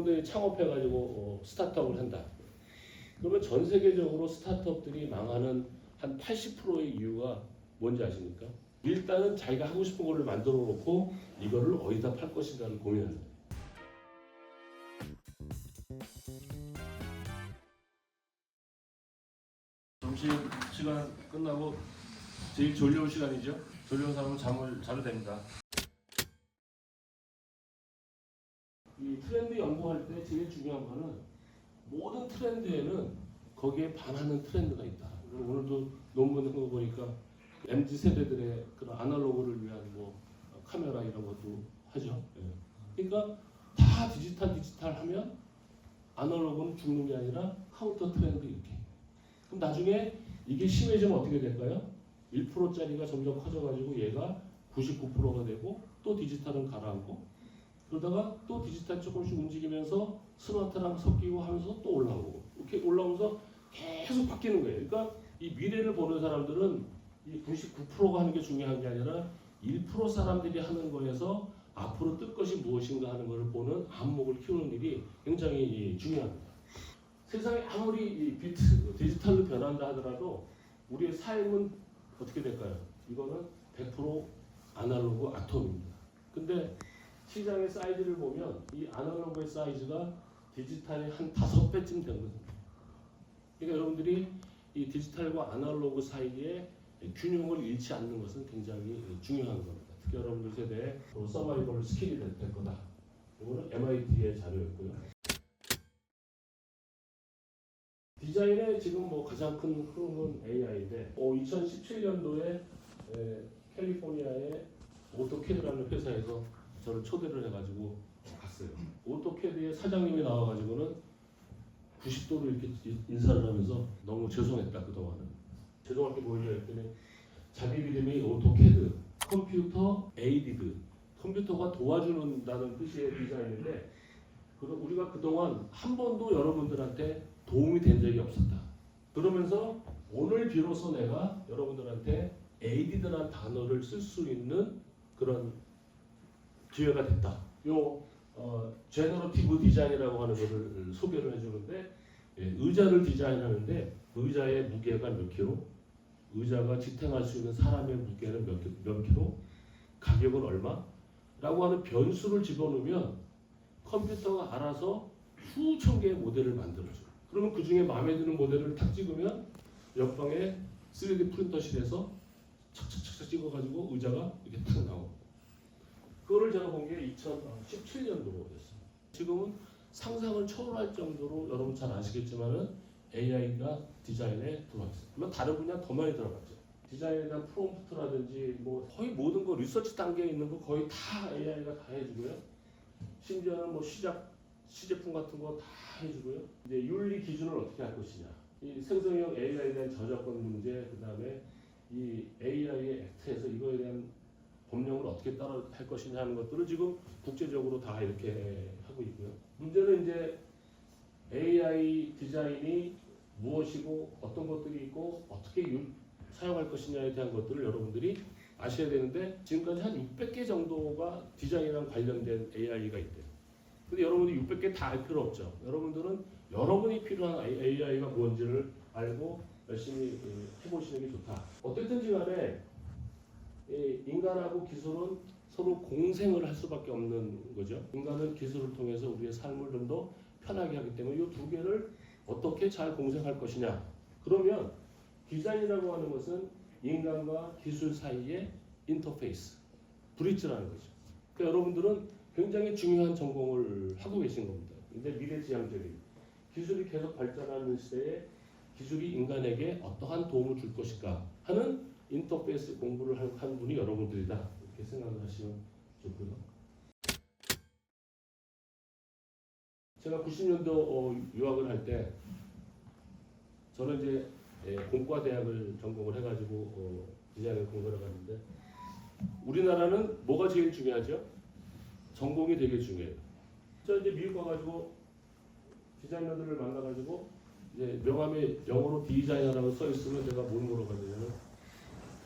여러분들이 창업해가지고 스타트업을 한다. 그러면 전 세계적으로 스타트업들이 망하는 한 80%의 이유가 뭔지 아십니까? 일단은 자기가 하고 싶은 거를 만들어 놓고 이거를 어디다 팔 것인가를 고민하는 거예요. 점심 시간 끝나고 제일 졸려온 시간이죠. 졸려온 사람은 잠을 자도 됩니다. 이 트렌드 연구할 때 제일 중요한 거는 모든 트렌드에는 거기에 반하는 트렌드가 있다. 오늘도 논문 거 보니까 MZ 세대들의 그런 아날로그를 위한 뭐 카메라 이런 것도 하죠. 그러니까 다 디지털 하면 아날로그는 죽는 게 아니라 카운터 트렌드 이렇게. 그럼 나중에 이게 심해지면 어떻게 될까요? 1%짜리가 점점 커져가지고 얘가 99%가 되고 또 디지털은 가라앉고 그러다가 또 디지털 조금씩 움직이면서 스마트랑 섞이고 하면서 또 올라오고 이렇게 올라오면서 계속 바뀌는 거예요. 그러니까 이 미래를 보는 사람들은 이 99%가 하는 게 중요한 게 아니라 1% 사람들이 하는 거에서 앞으로 뜰 것이 무엇인가 하는 것을 보는 안목을 키우는 일이 굉장히 중요합니다. 세상이 아무리 디지털로 변한다 하더라도 우리의 삶은 어떻게 될까요? 이거는 100% 아날로그 아톰입니다. 근데 시장의 사이즈를 보면 이 아날로그의 사이즈가 디지털의 한 5배쯤 되거든요. 그러니까 여러분들이 이 디지털과 아날로그 사이에 균형을 잃지 않는 것은 굉장히 중요한 겁니다. 특히 여러분들 세대에 서바이벌 스킬이 될 거다. 이거는 MIT의 자료였고요. 디자인의 지금 뭐 가장 큰 흐름은 AI인데 2017년도에 캘리포니아의 오토캐드라는 회사에서 저를 초대를 해가지고 갔어요. 오토캐드의 사장님이 나와가지고는 90도로 이렇게 인사를 하면서 너무 죄송했다 그동안은. 죄송할 게 뭐냐 했더니 자기 이름이 오토캐드, 컴퓨터 에이디드, 컴퓨터가 도와주는다는 뜻의 디자인인데 우리가 그동안 한 번도 여러분들한테 도움이 된 적이 없었다. 그러면서 오늘 비로소 내가 여러분들한테 에이디드라는 단어를 쓸 수 있는 그런 기회가 됐다. 제너러티브 디자인이라고 하는 것을 소개를 해주는데 의자를 디자인하는데 의자의 무게가 몇 킬로, 의자가 지탱할 수 있는 사람의 무게는 몇 킬로, 가격은 얼마? 라고 하는 변수를 집어넣으면 컴퓨터가 알아서 수천 개의 모델을 만들어줘요. 그러면 그 중에 마음에 드는 모델을 탁 찍으면 옆방에 3D 프린터실에서 착착착착 찍어가지고 의자가 이렇게 탁 나오고. 그거를 제가 본 게 2017년도였어요. 지금은 상상을 초월할 정도로 여러분 잘 아시겠지만은 AI가 디자인에 들어와 있어요. 물론 다른 분야 더 많이 들어갔죠. 디자인에 대한 프롬프트라든지 뭐 거의 모든 거 리서치 단계에 있는 거 거의 다 AI가 다 해주고요. 심지어는 뭐 시제품 같은 거 다 해주고요. 이제 윤리 기준을 어떻게 할 것이냐. 이 생성형 AI에 대한 저작권 문제, 그 다음에 이 AI의 액트에서 이거에 대한 법령을 어떻게 따라 할 것이냐 하는 것들을 지금 국제적으로 다 이렇게 하고 있고요. 문제는 이제 AI 디자인이 무엇이고 어떤 것들이 있고 어떻게 사용할 것이냐에 대한 것들을 여러분들이 아셔야 되는데 지금까지 한 600개 정도가 디자인이랑 관련된 AI가 있대요. 근데 여러분들이 600개 다 알 필요 없죠. 여러분들은 여러분이 필요한 AI가 뭔지를 알고 열심히 해보시는 게 좋다. 어쨌든지 간에 인간하고 기술은 서로 공생을 할 수밖에 없는 거죠. 인간은 기술을 통해서 우리의 삶을 좀 더 편하게 하기 때문에 이 두 개를 어떻게 잘 공생할 것이냐. 그러면 디자인이라고 하는 것은 인간과 기술 사이의 인터페이스, 브릿지라는 거죠. 그러니까 여러분들은 굉장히 중요한 전공을 하고 계신 겁니다. 근데 미래지향적인 기술이 계속 발전하는 시대에 기술이 인간에게 어떠한 도움을 줄 것인가 하는 인터페이스 공부를 한 분이 여러분들이다. 이렇게 생각을 하시면 좋고요. 제가 90년도 유학을 할 때 저는 이제 공과대학을 전공을 해가지고 디자인을 공부를 갔는데 우리나라는 뭐가 제일 중요하죠? 전공이 되게 중요해요. 저 이제 미국 가가지고 디자이너들을 만나가지고 이제 명함에 영어로 디자이너라고 써 있으면 내가 뭘 물어봤냐면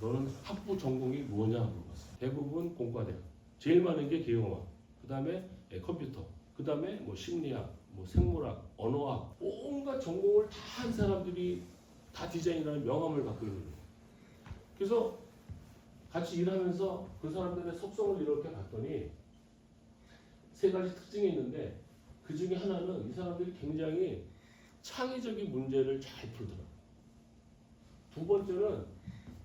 너는 학부 전공이 뭐냐 물어봤어요. 대부분 공과대학. 제일 많은 게 기계공학. 그 다음에 컴퓨터. 그 다음에 뭐 심리학, 뭐 생물학, 언어학, 온갖 전공을 다 한 사람들이 다 디자인이라는 명함을 갖고 있는 거예요. 그래서 같이 일하면서 그 사람들의 속성을 이렇게 봤더니 세 가지 특징이 있는데 그 중에 하나는 이 사람들이 굉장히 창의적인 문제를 잘 풀더라고요. 두 번째는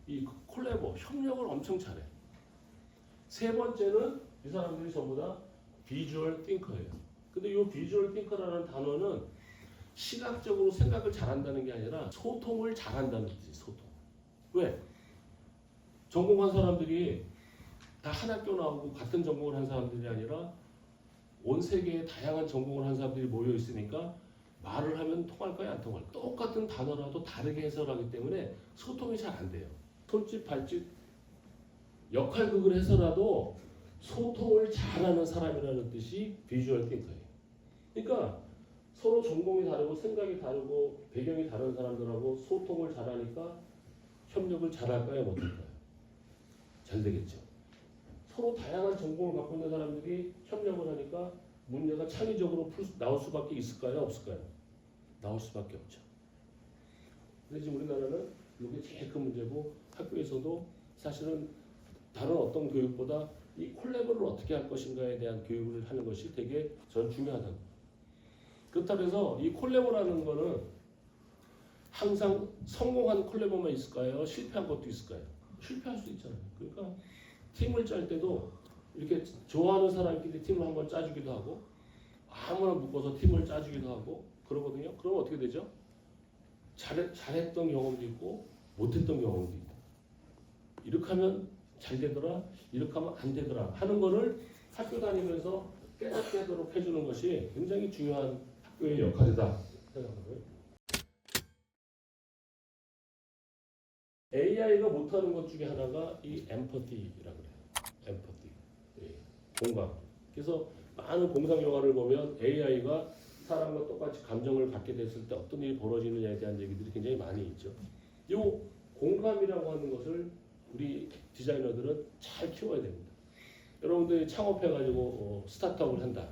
이 콜라보, 협력을 엄청 잘해. 세 번째는 이 사람들이 전부 다 비주얼 띵커예요. 근데 이 비주얼 띵커라는 단어는 시각적으로 생각을 잘한다는 게 아니라 소통을 잘한다는 뜻이에요. 소통. 왜? 전공한 사람들이 다 한 학교 나오고 같은 전공을 한 사람들이 아니라 온 세계에 다양한 전공을 한 사람들이 모여 있으니까 말을 하면 통할까요? 안 통할까요? 똑같은 단어라도 다르게 해석하기 때문에 소통이 잘 안 돼요. 손짓, 발짓, 역할극을 해서라도 소통을 잘하는 사람이라는 뜻이 비주얼 띵커예요. 그러니까 서로 전공이 다르고 생각이 다르고 배경이 다른 사람들하고 소통을 잘하니까 협력을 잘할까요? 못할까요? 잘 되겠죠. 서로 다양한 전공을 갖고 있는 사람들이 협력을 하니까 문제가 창의적으로 나올 수밖에 있을까요? 없을까요? 나올 수밖에 없죠. 근데 지금 우리나라는 이게 제일 큰 문제고 학교에서도 사실은 다른 어떤 교육보다 이 콜라보를 어떻게 할 것인가에 대한 교육을 하는 것이 되게 전 중요하다고. 그렇다고 해서 이 콜라보라는 거는 항상 성공한 콜라보만 있을까요? 실패한 것도 있을까요? 실패할 수 있잖아요. 그러니까 팀을 짤 때도 이렇게 좋아하는 사람끼리 팀을 한번 짜주기도 하고 아무나 묶어서 팀을 짜주기도 하고 그러거든요. 그럼 어떻게 되죠? 잘했던 경험도 있고 못했던 경험도 있고 이렇게 하면 잘 되더라, 이렇게 하면 안 되더라 하는 거를 학교 다니면서 깨닫게 하도록 해주는 것이 굉장히 중요한 학교의 역할이다 생각하고요. AI가 못하는 것 중에 하나가 이 엠퍼티라고 그래요. 엠퍼티, 공감. 그래서 많은 공상 영화를 보면 AI가 사람과 똑같이 감정을 갖게 됐을 때 어떤 일이 벌어지느냐에 대한 얘기들이 굉장히 많이 있죠. 이 공감이라고 하는 것을 우리 디자이너들은 잘 키워야 됩니다. 여러분들이 창업해가지고 스타트업을 한다.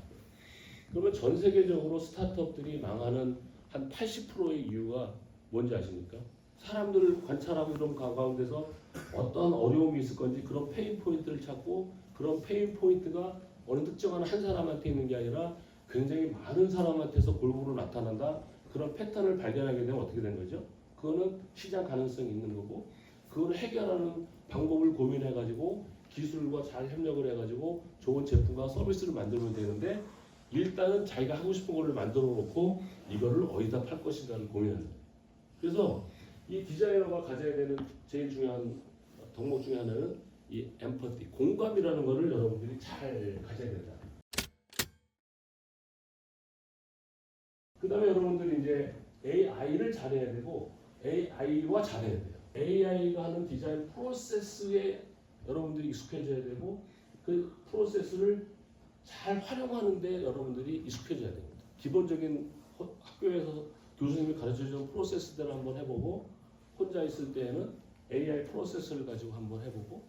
그러면 전 세계적으로 스타트업들이 망하는 한 80%의 이유가 뭔지 아십니까? 사람들을 관찰하고 이런 가운데서 어떤 어려움이 있을 건지 그런 페인 포인트를 찾고 그런 페인 포인트가 어느 특정한 한 사람한테 있는 게 아니라 굉장히 많은 사람한테서 골고루 나타난다. 그런 패턴을 발견하게 되면 어떻게 된 거죠? 그거는 시장 가능성이 있는 거고 그걸 해결하는 방법을 고민해가지고 기술과 잘 협력을 해가지고 좋은 제품과 서비스를 만들면 되는데 일단은 자기가 하고 싶은 거를 만들어 놓고 이거를 어디다 팔 것인가를 고민하는 거예요. 그래서 이 디자이너가 가져야 되는 제일 중요한 덕목 중에 하나는 이 엠퍼티, 공감이라는 거를 여러분들이 잘 가져야 된다. 그 다음에 여러분들이 이제 AI를 잘해야 되고 AI와 잘해야 돼요. AI가 하는 디자인 프로세스에 여러분들이 익숙해져야 되고 그 프로세스를 잘 활용하는데 여러분들이 익숙해져야 됩니다. 기본적인 학교에서 교수님이 가르쳐주는 프로세스대로 한번 해보고 혼자 있을 때에는 AI 프로세스를 가지고 한번 해보고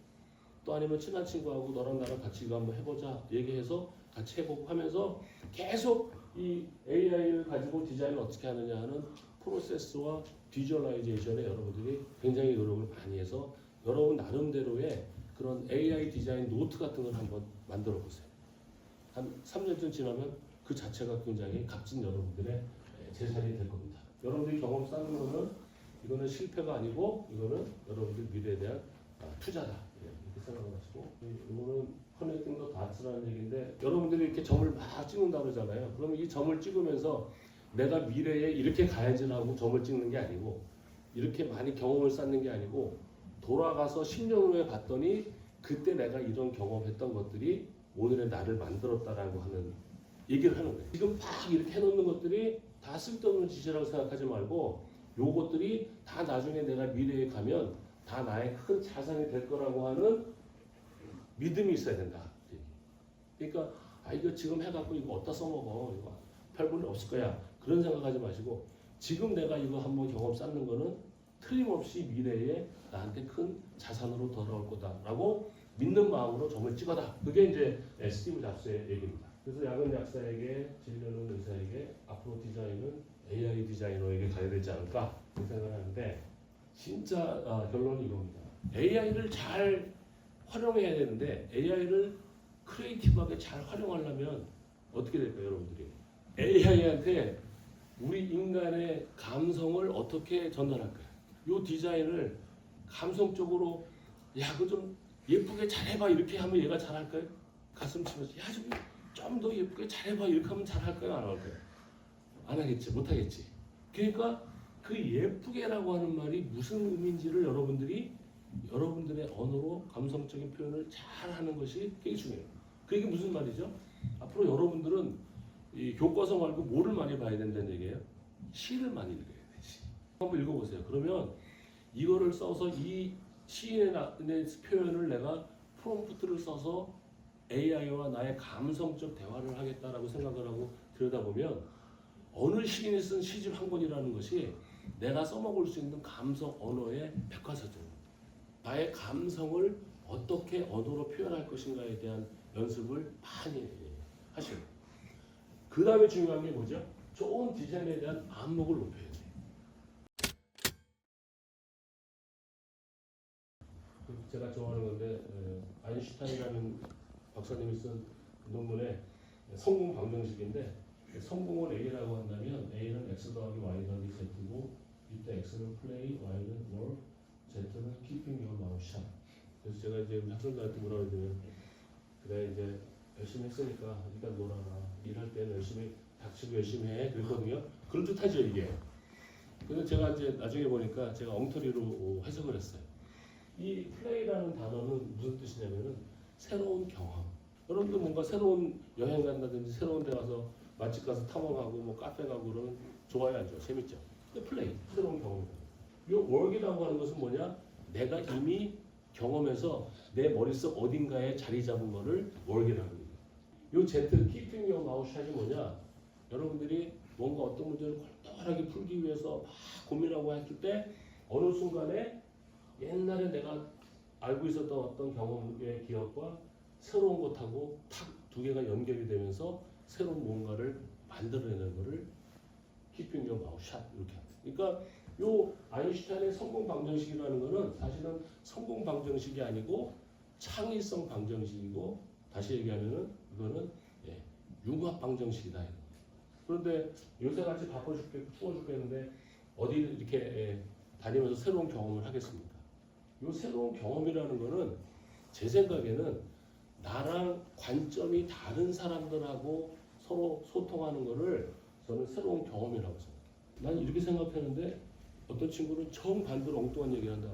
또 아니면 친한 친구하고 너랑 나랑 같이 이거 한번 해보자 얘기해서 같이 해보고 하면서 계속 이 AI를 가지고 디자인을 어떻게 하느냐 하는 프로세스와 비주얼라이제이션에 여러분들이 굉장히 노력을 많이 해서 여러분 나름대로의 그런 AI 디자인 노트 같은 걸 한번 만들어 보세요. 한 3년쯤 지나면 그 자체가 굉장히 값진 여러분들의 재산이 될 겁니다. 여러분들이 경험 쌓는 거는 이거는 실패가 아니고 이거는 여러분들 미래에 대한 투자다. 이렇게 생각하시고 이거는 커넥팅 더 다츠라는 얘기인데 여러분들이 이렇게 점을 막 찍는다 그러잖아요. 그러면 이 점을 찍으면서 내가 미래에 이렇게 가야지 하고 점을 찍는 게 아니고 이렇게 많이 경험을 쌓는 게 아니고 돌아가서 10년 후에 봤더니 그때 내가 이런 경험했던 것들이 오늘의 나를 만들었다라고 하는 얘기를 하는 거예요. 지금 막 이렇게 해놓는 것들이 다 쓸데없는 짓이라고 생각하지 말고 요것들이 다 나중에 내가 미래에 가면 다 나의 큰 자산이 될 거라고 하는 믿음이 있어야 된다. 그러니까 이거 지금 해갖고 이거 어디다 써먹어. 이거 별 볼 일 없을 거야. 그런 생각하지 마시고 지금 내가 이거 한번 경험 쌓는 거는 틀림없이 미래에 나한테 큰 자산으로 돌아올 거다라고 믿는 마음으로 점을 찍어라. 그게 이제 스티브 잡스의 얘기입니다. 그래서 약은 약사에게, 진료는 의사에게, 앞으로 디자인은 AI 디자이너에게 가야 되지 않을까 생각을 하는데 진짜 결론이 이겁니다. AI를 잘 활용해야 되는데 AI를 크리에이티브하게 잘 활용하려면 어떻게 될까요, 여러분들이? AI한테 우리 인간의 감성을 어떻게 전달할까요? 이 디자인을 감성적으로 야, 그거 좀 예쁘게 잘해봐 이렇게 하면 얘가 잘할까요? 가슴 치면서 야, 좀 더 예쁘게 잘해봐 이렇게 하면 잘할까요? 안 할까요? 안 하겠지, 못 하겠지. 그러니까 그 예쁘게라고 하는 말이 무슨 의미인지를 여러분들의 언어로 감성적인 표현을 잘 하는 것이 되게 중요해요. 그게 무슨 말이죠? 앞으로 여러분들은 이 교과서 말고 뭐를 많이 봐야 된다는 얘기예요? 시를 많이 읽어야 돼. 시. 한번 읽어보세요. 그러면 이거를 써서 이 시인의 표현을 내가 프롬프트를 써서 AI와 나의 감성적 대화를 하겠다라고 생각을 하고 들여다보면 어느 시인이 쓴 시집 한 권이라는 것이 내가 써먹을 수 있는 감성 언어의 백과사전입니다. 나의 감성을 어떻게 언어로 표현할 것인가에 대한 연습을 많이 하시고 그 다음에 중요한 게 뭐죠? 좋은 디자인에 대한 안목을 높여야 돼요. 제가 좋아하는 건데 아인슈타인이라는 박사님이 쓴 논문에 성공 방정식인데 성공을 A라고 한다면 A는 X 더하기 Y 더하기 Z고 이때 X는 play, Y는 work, Z는 keeping your mouth shut. 그래서 제가 이제 학생들한테 뭐라 그러냐면 그래 이제 열심히 했으니까 일단 놀아라. 일할 때는 열심히 닥치고 열심히 해. 그랬거든요. 그런 뜻하죠 이게. 그래서 제가 이제 나중에 보니까 제가 엉터리로 해석을 했어요. 이 플레이라는 단어는 무슨 뜻이냐면은 새로운 경험. 여러분도 뭔가 새로운 여행 간다든지 새로운 데 가서 맛집 가서 탐험하고 뭐 카페 가고 그러면 좋아요 안 좋아요? 재밌죠? 근데 플레이, 새로운 경험이다. 이 월기라고 하는 것은 뭐냐? 내가 이미 경험해서 내 머릿속 어딘가에 자리 잡은 거를 월기라는 거예요. 이 Z, keeping your mouth shut이 뭐냐? 여러분들이 뭔가 어떤 문제를 골똘하게 풀기 위해서 막 고민하고 했을 때 어느 순간에 옛날에 내가 알고 있었던 어떤 경험의 기억과 새로운 것하고 탁 두 개가 연결이 되면서 새로운 뭔가를 만들어내는 것을 keeping your mouth shut 이렇게 합니다. 그러니까 요 아인슈타인의 성공 방정식이라는 것은 사실은 성공 방정식이 아니고 창의성 방정식이고 다시 얘기하면은 이거는 융합 방정식이다. 그런데 요새 같이 바빠 죽겠고 추워 죽겠는데 어디 이렇게 다니면서 새로운 경험을 하겠습니까? 이 새로운 경험이라는 거는 제 생각에는 나랑 관점이 다른 사람들하고 서로 소통하는 거를 저는 새로운 경험이라고 생각해요. 난 이렇게 생각하는데 어떤 친구는 정반대로 엉뚱한 얘기를 한다.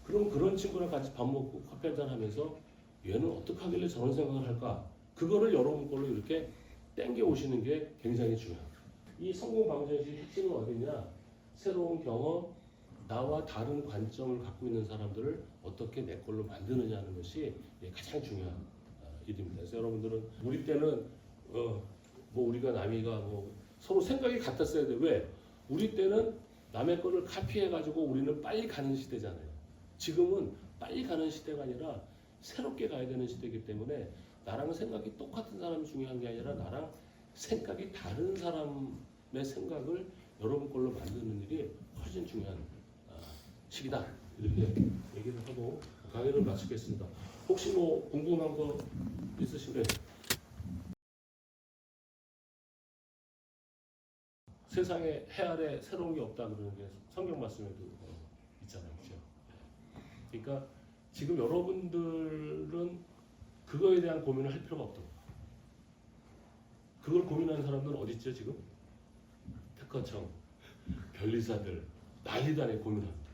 그럼 그런 친구랑 같이 밥 먹고 커피 한잔 하면서 얘는 어떻게 하길래 저런 생각을 할까? 그거를 여러분 걸로 이렇게 땡겨 오시는 게 굉장히 중요합니다. 이 성공 방정식의 핵심은 어디냐? 새로운 경험, 나와 다른 관점을 갖고 있는 사람들을 어떻게 내 걸로 만드느냐는 것이 가장 중요한 일입니다. 그래서 여러분들은 우리 때는 뭐 우리가 남이가 뭐 서로 생각이 같았어야 돼. 왜? 우리 때는 남의 거를 카피해가지고 우리는 빨리 가는 시대잖아요. 지금은 빨리 가는 시대가 아니라 새롭게 가야 되는 시대이기 때문에 나랑 생각이 똑같은 사람이 중요한 게 아니라 나랑 생각이 다른 사람의 생각을 여러분 걸로 만드는 일이 훨씬 중요한 시기다. 이렇게 얘기를 하고 강의를 마치겠습니다. 혹시 뭐 궁금한 거 있으시면 세상에 해 아래 새로운 게 없다 그러는 게 성경 말씀에도 있잖아요. 그렇죠? 그러니까 지금 여러분들은 그거에 대한 고민을 할 필요가 없다고. 그걸 고민하는 사람들은 어디 있죠 지금? 특허청, 변리사들 난리도 아니게 고민합니다.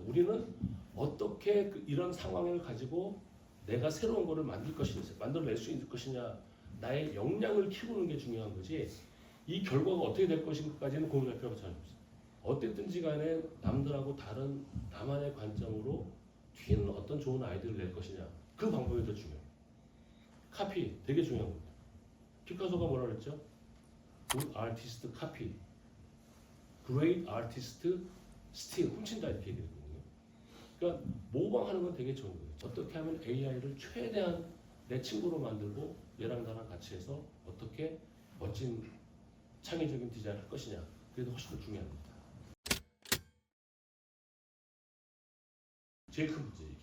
우리는 어떻게 이런 상황을 가지고 내가 새로운 거를 만들어낼 수 있을 것이냐, 나의 역량을 키우는 게 중요한 거지. 이 결과가 어떻게 될 것인가까지는 고민할 필요가 전혀 없어요. 어쨌든지 간에 남들하고 다른 나만의 관점으로 튀는 어떤 좋은 아이디어를 낼 것이냐, 그 방법이 더 중요해요. 카피 되게 중요한 겁니다. 피카소가 뭐라 그랬죠? Good artist copy, great artist steal, 훔친다 이렇게 얘기했거든요. 그러니까 모방하는 건 되게 좋은 거예요. 어떻게 하면 AI를 최대한 내 친구로 만들고 얘랑 나랑 같이 해서 어떻게 멋진 창의적인 디자인을 할 것이냐. 그게 훨씬 더 중요합니다. 제일 큰 문제 이게.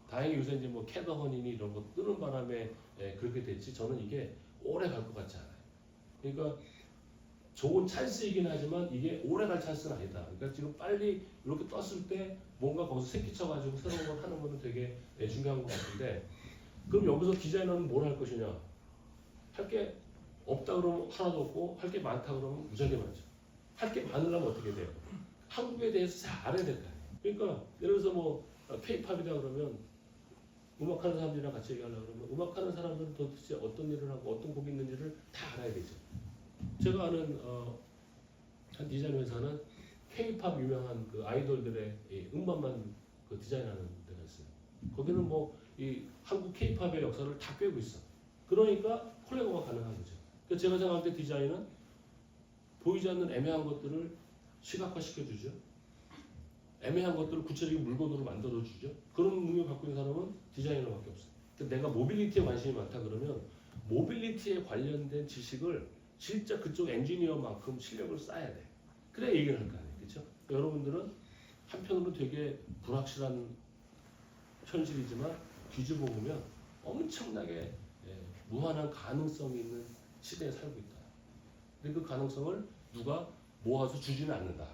다행히 요새 이제 뭐 캐더 허니니 이런 거 뜨는 바람에 그렇게 됐지. 저는 이게 오래 갈 것 같지 않아요. 그러니까 좋은 찬스이긴 하지만 이게 오래 갈 찬스는 아니다. 그러니까 지금 빨리 이렇게 떴을 때 뭔가 거기서 새끼쳐가지고 새로운 걸 하는 거는 되게 중요한 것 같은데, 그럼 여기서 디자이너는 뭘 할 것이냐? 할 게 없다 그러면 하나도 없고, 할 게 많다 그러면 무지하게 많죠. 할 게 많으려면 어떻게 돼요? 한국에 대해서 잘 알아야 될거 아니에요. 그러니까 예를 들어서 뭐 K-팝이다 그러면 음악하는 사람들이랑 같이 얘기하려고 그러면 음악하는 사람들은 도대체 어떤 일을 하고 어떤 곡이 있는지를 다 알아야 되죠. 제가 아는 한 디자인 회사는 K-팝 유명한 그 아이돌들의 음반만 그 디자인하는 데가 있어요. 거기는 뭐 이 한국 K-팝의 역사를 다 꿰고 있어. 그러니까 콜라보가 가능한 거죠. 그래서 제가 생각할 때 디자인은 보이지 않는 애매한 것들을 시각화시켜주죠. 애매한 것들을 구체적인 물건으로 만들어주죠. 그런 능력을 갖고 있는 사람은 디자이너밖에 없어요. 내가 모빌리티에 관심이 많다 그러면 모빌리티에 관련된 지식을 진짜 그쪽 엔지니어만큼 실력을 쌓아야 돼. 그래야 얘기를 할 거 아니에요. 그렇죠? 여러분들은 한편으로 되게 불확실한 현실이지만 뒤집어 보면 엄청나게 무한한 가능성이 있는 시대에 살고 있다. 근데 그 가능성을 누가 모아서 주지는 않는다.